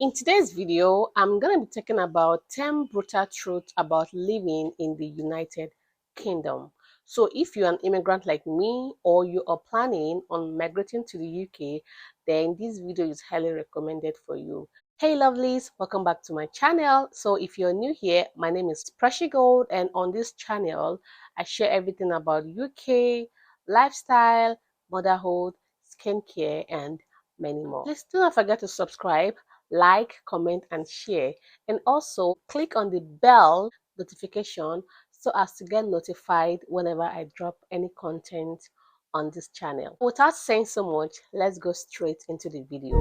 In today's video, I'm going to be talking about 10 brutal truths about living in the United Kingdom. So, if you're an immigrant like me or you are planning on migrating to the UK, then this video is highly recommended for you. Hey lovelies, welcome back to my channel. So, if you're new here, my name is Precious Gold, and on this channel, I share everything about UK, lifestyle, motherhood, skincare, and many more. Please do not forget to subscribe, like, comment, and share. And also click on the bell notification so as to get notified whenever I drop any content on this channel. Without saying so much, let's go straight into the video.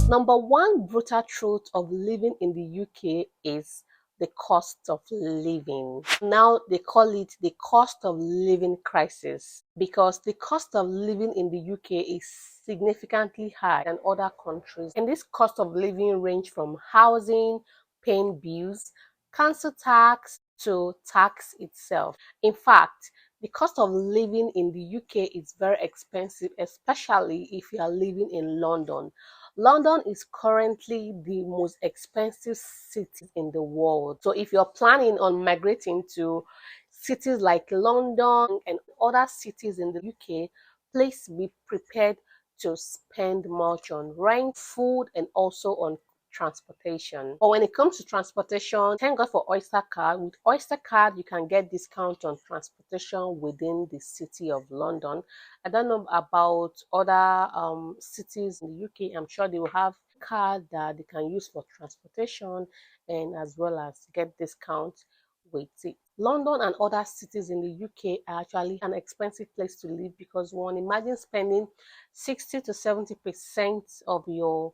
Number one brutal truth of living in the UK is the cost of living. Now they call it the cost of living crisis because the cost of living in the UK is significantly higher than other countries. And this cost of living range from housing, paying bills, council tax to tax itself. In fact, the cost of living in the UK is very expensive, especially if you are living in London. London is currently the most expensive city in the world. So if you're planning on migrating to cities like London and other cities in the UK, please be prepared to spend much on rent, food, and also on transportation. But when it comes to transportation, thank God for Oyster Card. With Oyster Card, you can get discount on transportation within the city of London. I don't know about other cities in the UK. I'm sure they will have card that they can use for transportation and as well as get discount with it. London and other cities in the UK are actually an expensive place to live because one imagine spending 60 to 70% of your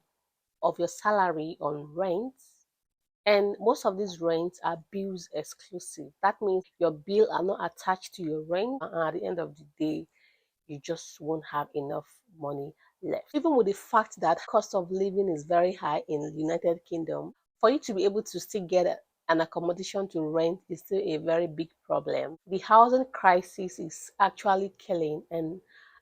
salary on rent, and most of these rents are bills exclusive. That means your bill are not attached to your rent, and at the end of the day you just won't have enough money left. Even with the fact that cost of living is very high in the United Kingdom, for you to be able to still get an accommodation to rent is still a very big problem. The housing crisis is actually killing, and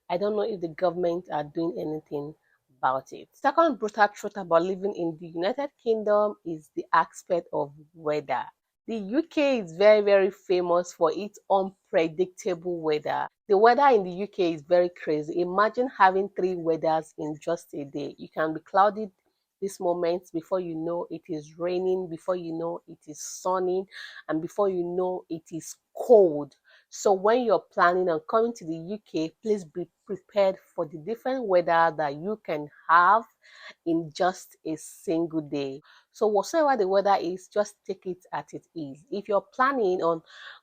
I don't know if the government are doing anything about it. Second brutal truth about living in the United Kingdom is the aspect of weather. The UK is very, very famous for its unpredictable weather. The weather in the UK is very crazy. Imagine having three weathers in just a day. You can be cloudy this moment, before you know it is raining, before you know it is sunny, and before you know it is cold. So when you're planning on coming to the UK, please be prepared for the different weather that you can have in just a single day. So whatsoever the weather is, just take it at its ease. If you're planning on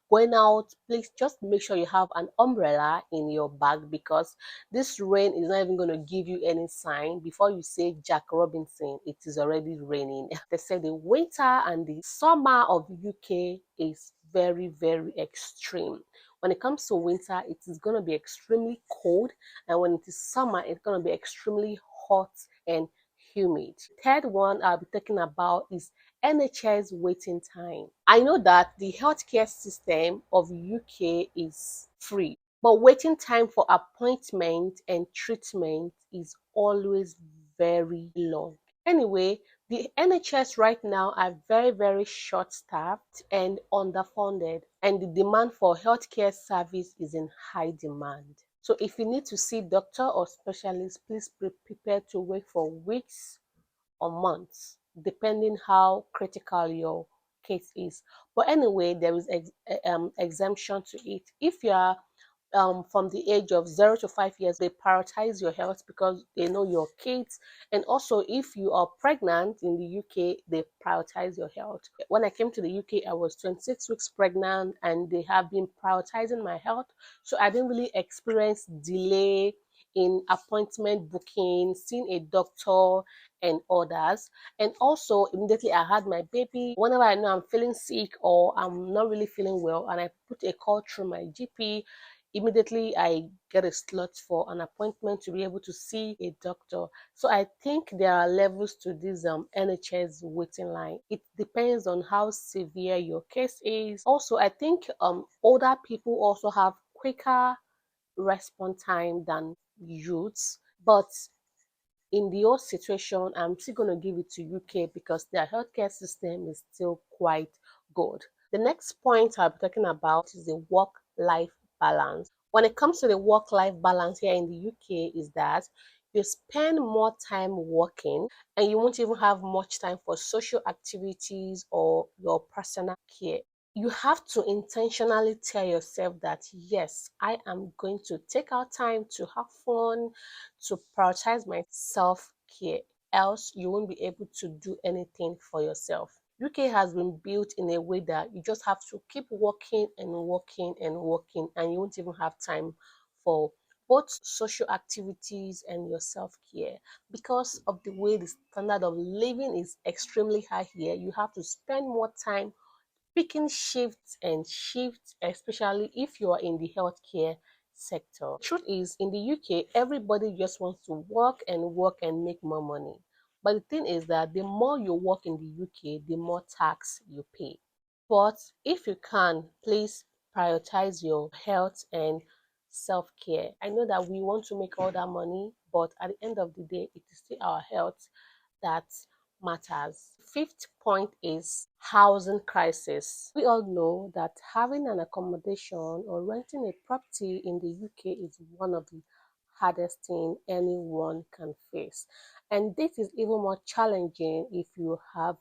going out, please just make sure you have an umbrella in your bag because this rain is not even going to give you any sign. Before you say Jack Robinson, it is already raining. They say the winter and the summer of UK is very, very extreme. When it comes to winter, it is going to be extremely cold, and when it is summer, it's going to be extremely hot and humid. Third one I'll be talking about is NHS waiting time. I know that the healthcare system of UK is free, but waiting time for appointment and treatment is always very long. Anyway, the NHS right now are very, very short staffed and underfunded, and the demand for healthcare service is in high demand. So if you need to see doctor or specialist, please be prepared to wait for weeks or months, depending how critical your case is. But anyway, there is exemption to it. If you are from the age of 0 to 5 years, they prioritize your health because they know your kids. And also, if you are pregnant in the UK, they prioritize your health. When I came to the UK, I was 26 weeks pregnant, and they have been prioritizing my health. So I didn't really experience delay in appointment booking, seeing a doctor, and others. And also, immediately I had my baby. Whenever I know I'm feeling sick or I'm not really feeling well, and I put a call through my GP, immediately I get a slot for an appointment to be able to see a doctor. So I think there are levels to this NHS waiting line. It depends on how severe your case is. Also, I think older people also have quicker response time than youths. But in the old situation, I'm still going to give it to UK because their healthcare system is still quite good. The next point I'll be talking about is the work-life balance. When it comes to the work-life balance here in the UK, is that you spend more time working and you won't even have much time for social activities or your personal care. You have to intentionally tell yourself that yes, I am going to take out time to have fun, to prioritize my self care, else you won't be able to do anything for yourself. UK has been built in a way that you just have to keep working and working and working, and you won't even have time for both social activities and your self care. Because of the way the standard of living is extremely high here, you have to spend more time picking shifts and shifts, especially if you are in the healthcare sector. Truth is, in the UK, everybody just wants to work and make more money. But the thing is that the more you work in the UK, the more tax you pay. But if you can, please prioritize your health and self care. I know that we want to make all that money, but at the end of the day, it is still our health that matters. Fifth point is housing crisis. We all know that having an accommodation or renting a property in the UK is one of the hardest thing anyone can face. And this is even more challenging if you have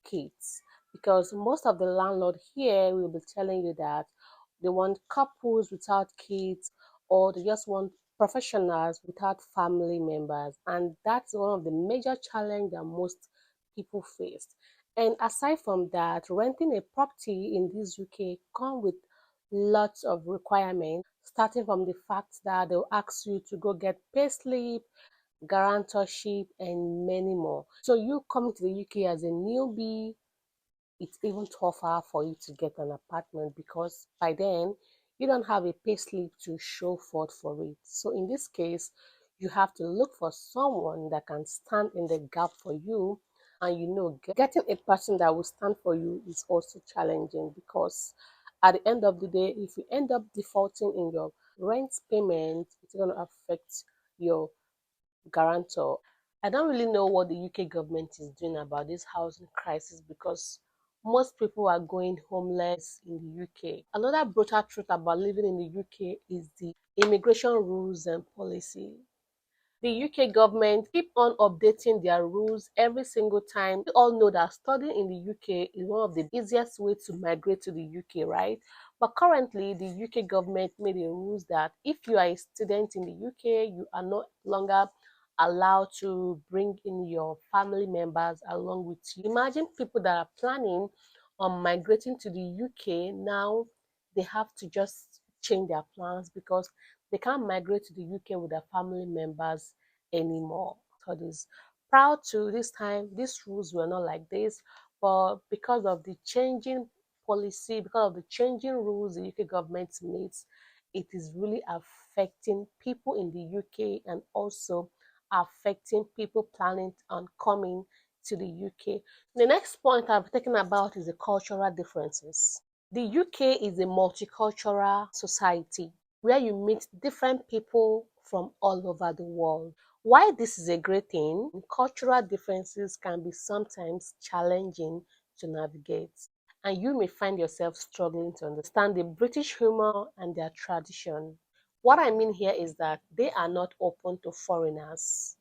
kids because most of the landlord here will be telling you that they want couples without kids or they just want professionals without family members, and that's one of the major challenge that most people face. And aside from that, renting a property in this UK come with lots of requirements, starting from the fact that they'll ask you to go get payslip, guarantorship, and many more. So you coming to the UK as a newbie, it's even tougher for you to get an apartment because by then you don't have a payslip to show forth for it. So in this case, you have to look for someone that can stand in the gap for you. And getting a person that will stand for you is also challenging because at the end of the day, if you end up defaulting in your rent payment, it's going to affect your guarantor. I don't really know what the UK government is doing about this housing crisis because most people are going homeless in the UK. Another brutal truth about living in the UK is the immigration rules and policy. The UK government keep on updating their rules every single time. We all know that studying in the UK is one of the easiest ways to migrate to the UK, right? But currently, the UK government made a rules that if you are a student in the UK, you are no longer allowed to bring in your family members along with you. Imagine people that are planning on migrating to the UK now, they have to just change their plans because they can't migrate to the UK with their family members anymore. So this proud to this time, these rules were not like this, but because of the changing policy, because of the changing rules the UK government makes, it is really affecting people in the UK and also affecting people planning on coming to the UK. The next point I've taken about is the cultural differences. The UK is a multicultural society where you meet different people from all over the world. Why this is a great thing, cultural differences can be sometimes challenging to navigate, and you may find yourself struggling to understand the British humor and their tradition. What I mean here is that they are not open to foreigners,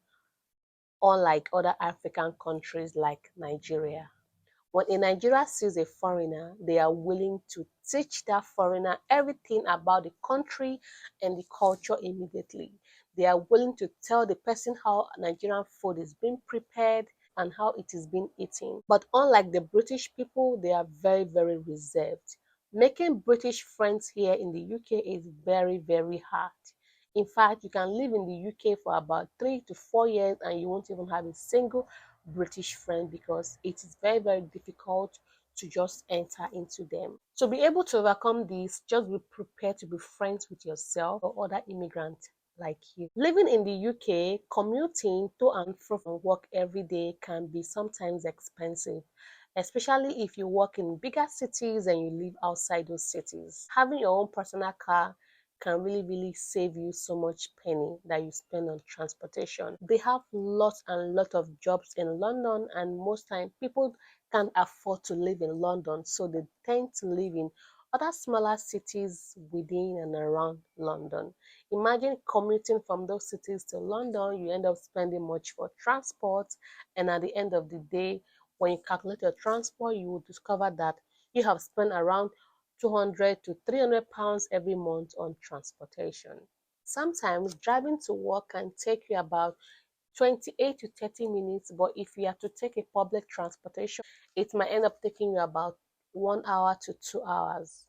unlike other African countries like Nigeria. When a Nigeria sees a foreigner, they are willing to teach that foreigner everything about the country and the culture immediately. They are willing to tell the person how Nigerian food is being prepared and how it is being eaten. But unlike the British people, they are very, very reserved. Making British friends here in the UK is very, very hard. In fact, you can live in the UK for about 3 to 4 years and you won't even have a single British friend because it is very, very difficult to just enter into them. To be able to overcome this, just be prepared to be friends with yourself or other immigrants like you. Living in the UK, commuting to and from work every day can be sometimes expensive, especially if you work in bigger cities and you live outside those cities. Having your own personal car can really save you so much penny that you spend on transportation. They have lots and lots of jobs in London, and most time people can't afford to live in London, so they tend to live in other smaller cities within and around London. Imagine commuting from those cities to London, you end up spending much for transport, and at the end of the day, when you calculate your transport, you will discover that you have spent around 200 to 300 pounds every month on transportation. Sometimes driving to work can take you about 28 to 30 minutes, but if you have to take a public transportation, it might end up taking you about 1 hour to 2 hours.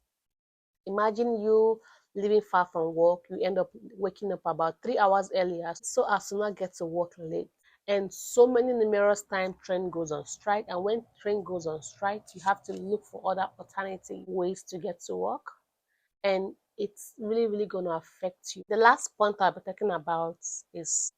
Imagine you living far from work, you end up waking up about 3 hours earlier so as to not get to work late. And so many numerous times train goes on strike, and when train goes on strike, you have to look for other alternative ways to get to work, and it's really going to affect you. The last point I'll be talking about is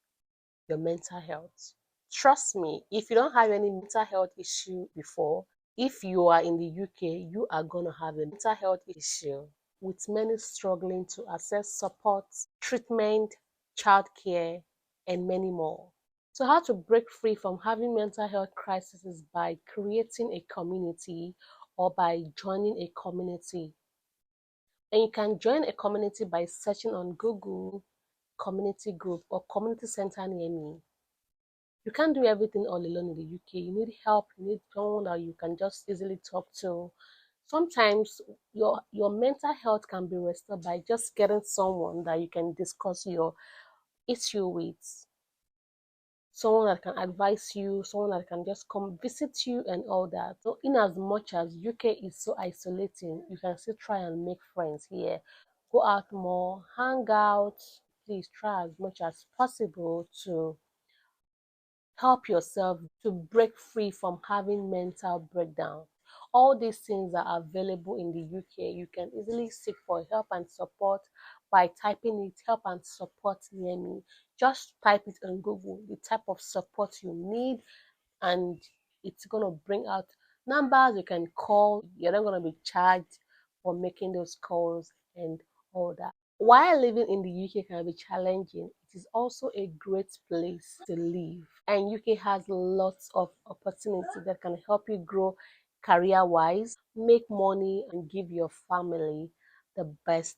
your mental health. Trust me, if you don't have any mental health issue before, if you are in the UK, you are going to have a mental health issue, with many struggling to access support, treatment, childcare, and many more. So how to break free from having mental health crisis is by creating a community or by joining a community. And you can join a community by searching on Google community group or community center near me. You can't do everything all alone in the UK. You need help, you need someone that you can just easily talk to. Sometimes your mental health can be restored by just getting someone that you can discuss your issue with, someone that can advise you, someone that can just come visit you and all that. So in as much as UK is so isolating, you can still try and make friends here. Go out more, hang out. Please try as much as possible to help yourself to break free from having mental breakdown. All these things are available in the UK. You can easily seek for help and support by typing it help and support near me. Just type it on Google, the type of support you need, and it's going to bring out numbers you can call. You're not going to be charged for making those calls and all that. While living in the UK can be challenging, it is also a great place to live. And UK has lots of opportunities that can help you grow career wise, make money, and give your family the best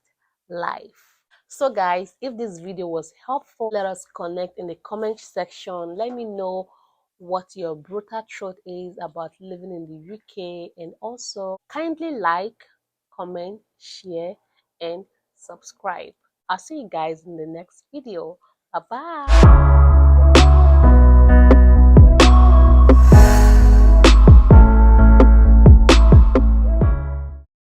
life. So guys, if this video was helpful, let us connect in the comment section. Let me know what your brutal truth is about living in the UK, and also kindly like, comment, share, and subscribe. I'll see you guys in the next video. Bye bye.